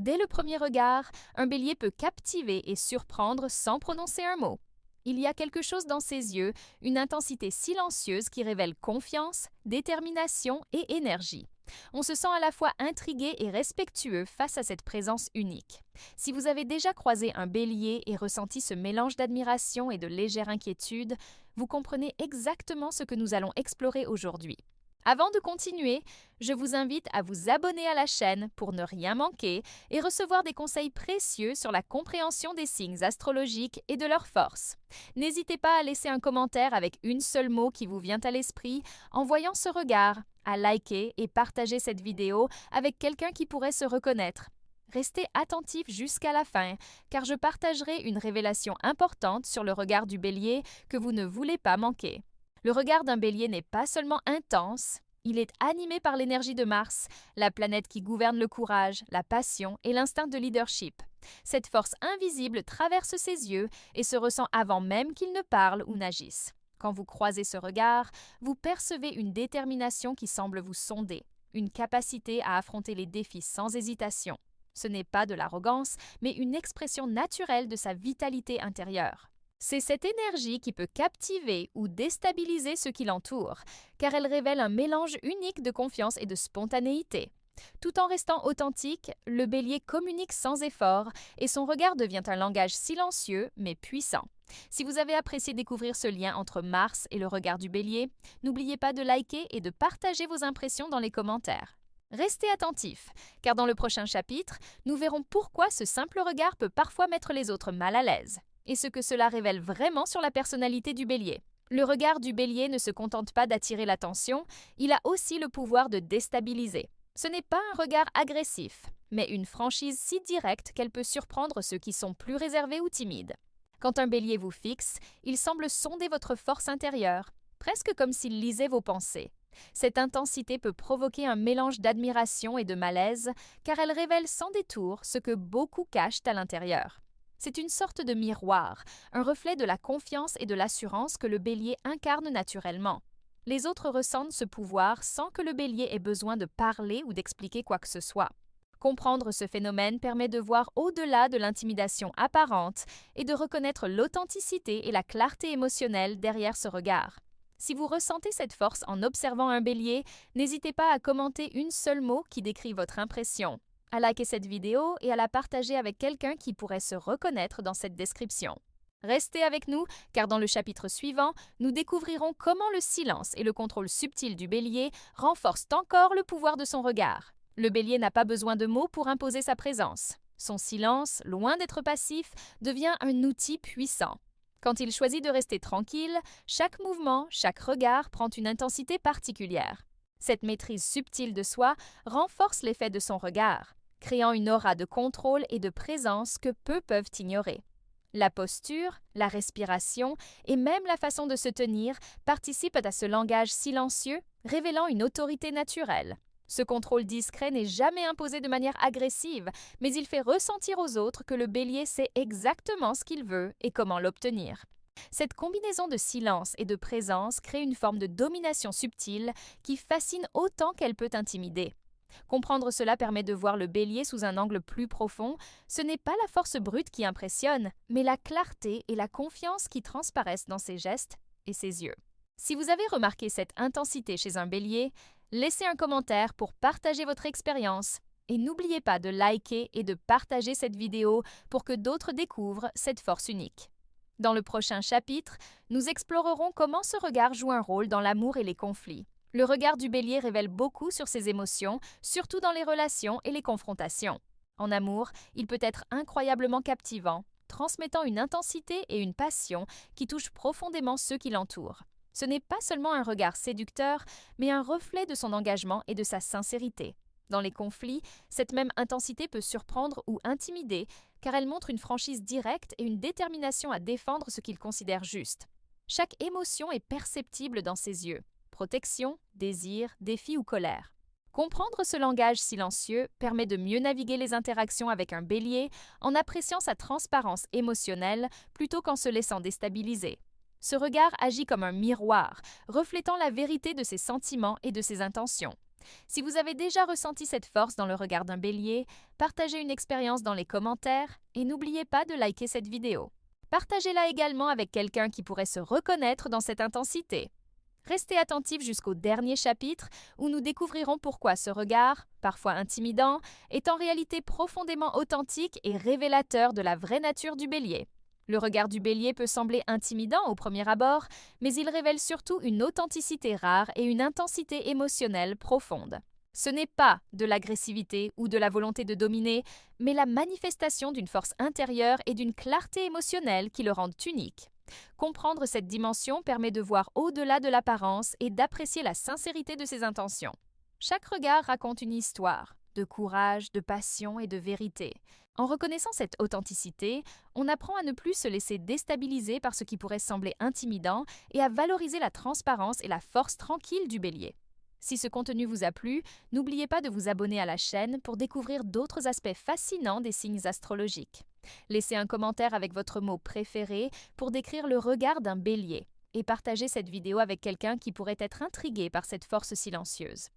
Dès le premier regard, un bélier peut captiver et surprendre sans prononcer un mot. Il y a quelque chose dans ses yeux, une intensité silencieuse qui révèle confiance, détermination et énergie. On se sent à la fois intrigué et respectueux face à cette présence unique. Si vous avez déjà croisé un bélier et ressenti ce mélange d'admiration et de légère inquiétude, vous comprenez exactement ce que nous allons explorer aujourd'hui. Avant de continuer, je vous invite à vous abonner à la chaîne pour ne rien manquer et recevoir des conseils précieux sur la compréhension des signes astrologiques et de leurs forces. N'hésitez pas à laisser un commentaire avec une seule mot qui vous vient à l'esprit en voyant ce regard, à liker et partager cette vidéo avec quelqu'un qui pourrait se reconnaître. Restez attentif jusqu'à la fin, car je partagerai une révélation importante sur le regard du bélier que vous ne voulez pas manquer. Le regard d'un bélier n'est pas seulement intense, il est animé par l'énergie de Mars, la planète qui gouverne le courage, la passion et l'instinct de leadership. Cette force invisible traverse ses yeux et se ressent avant même qu'il ne parle ou n'agisse. Quand vous croisez ce regard, vous percevez une détermination qui semble vous sonder, une capacité à affronter les défis sans hésitation. Ce n'est pas de l'arrogance, mais une expression naturelle de sa vitalité intérieure. C'est cette énergie qui peut captiver ou déstabiliser ceux qui l'entourent, car elle révèle un mélange unique de confiance et de spontanéité. Tout en restant authentique, le bélier communique sans effort et son regard devient un langage silencieux mais puissant. Si vous avez apprécié découvrir ce lien entre Mars et le regard du bélier, n'oubliez pas de liker et de partager vos impressions dans les commentaires. Restez attentifs, car dans le prochain chapitre, nous verrons pourquoi ce simple regard peut parfois mettre les autres mal à l'aise et ce que cela révèle vraiment sur la personnalité du bélier. Le regard du bélier ne se contente pas d'attirer l'attention, il a aussi le pouvoir de déstabiliser. Ce n'est pas un regard agressif, mais une franchise si directe qu'elle peut surprendre ceux qui sont plus réservés ou timides. Quand un bélier vous fixe, il semble sonder votre force intérieure, presque comme s'il lisait vos pensées. Cette intensité peut provoquer un mélange d'admiration et de malaise, car elle révèle sans détour ce que beaucoup cachent à l'intérieur. C'est une sorte de miroir, un reflet de la confiance et de l'assurance que le bélier incarne naturellement. Les autres ressentent ce pouvoir sans que le bélier ait besoin de parler ou d'expliquer quoi que ce soit. Comprendre ce phénomène permet de voir au-delà de l'intimidation apparente et de reconnaître l'authenticité et la clarté émotionnelle derrière ce regard. Si vous ressentez cette force en observant un bélier, n'hésitez pas à commenter une seule mot qui décrit votre impression, à liker cette vidéo et à la partager avec quelqu'un qui pourrait se reconnaître dans cette description. Restez avec nous, car dans le chapitre suivant, nous découvrirons comment le silence et le contrôle subtil du bélier renforcent encore le pouvoir de son regard. Le bélier n'a pas besoin de mots pour imposer sa présence. Son silence, loin d'être passif, devient un outil puissant. Quand il choisit de rester tranquille, chaque mouvement, chaque regard prend une intensité particulière. Cette maîtrise subtile de soi renforce l'effet de son regard, créant une aura de contrôle et de présence que peu peuvent ignorer. La posture, la respiration et même la façon de se tenir participent à ce langage silencieux, révélant une autorité naturelle. Ce contrôle discret n'est jamais imposé de manière agressive, mais il fait ressentir aux autres que le bélier sait exactement ce qu'il veut et comment l'obtenir. Cette combinaison de silence et de présence crée une forme de domination subtile qui fascine autant qu'elle peut intimider. Comprendre cela permet de voir le bélier sous un angle plus profond. Ce n'est pas la force brute qui impressionne, mais la clarté et la confiance qui transparaissent dans ses gestes et ses yeux. Si vous avez remarqué cette intensité chez un bélier, laissez un commentaire pour partager votre expérience. Et n'oubliez pas de liker et de partager cette vidéo pour que d'autres découvrent cette force unique. Dans le prochain chapitre, nous explorerons comment ce regard joue un rôle dans l'amour et les conflits. Le regard du bélier révèle beaucoup sur ses émotions, surtout dans les relations et les confrontations. En amour, il peut être incroyablement captivant, transmettant une intensité et une passion qui touchent profondément ceux qui l'entourent. Ce n'est pas seulement un regard séducteur, mais un reflet de son engagement et de sa sincérité. Dans les conflits, cette même intensité peut surprendre ou intimider, car elle montre une franchise directe et une détermination à défendre ce qu'il considère juste. Chaque émotion est perceptible dans ses yeux. Protection, désir, défi ou colère. Comprendre ce langage silencieux permet de mieux naviguer les interactions avec un bélier en appréciant sa transparence émotionnelle plutôt qu'en se laissant déstabiliser. Ce regard agit comme un miroir, reflétant la vérité de ses sentiments et de ses intentions. Si vous avez déjà ressenti cette force dans le regard d'un bélier, partagez une expérience dans les commentaires et n'oubliez pas de liker cette vidéo. Partagez-la également avec quelqu'un qui pourrait se reconnaître dans cette intensité. Restez attentifs jusqu'au dernier chapitre où nous découvrirons pourquoi ce regard, parfois intimidant, est en réalité profondément authentique et révélateur de la vraie nature du bélier. Le regard du bélier peut sembler intimidant au premier abord, mais il révèle surtout une authenticité rare et une intensité émotionnelle profonde. Ce n'est pas de l'agressivité ou de la volonté de dominer, mais la manifestation d'une force intérieure et d'une clarté émotionnelle qui le rendent unique. Comprendre cette dimension permet de voir au-delà de l'apparence et d'apprécier la sincérité de ses intentions. Chaque regard raconte une histoire, de courage, de passion et de vérité. En reconnaissant cette authenticité, on apprend à ne plus se laisser déstabiliser par ce qui pourrait sembler intimidant et à valoriser la transparence et la force tranquille du bélier. Si ce contenu vous a plu, n'oubliez pas de vous abonner à la chaîne pour découvrir d'autres aspects fascinants des signes astrologiques. Laissez un commentaire avec votre mot préféré pour décrire le regard d'un bélier et partagez cette vidéo avec quelqu'un qui pourrait être intrigué par cette force silencieuse.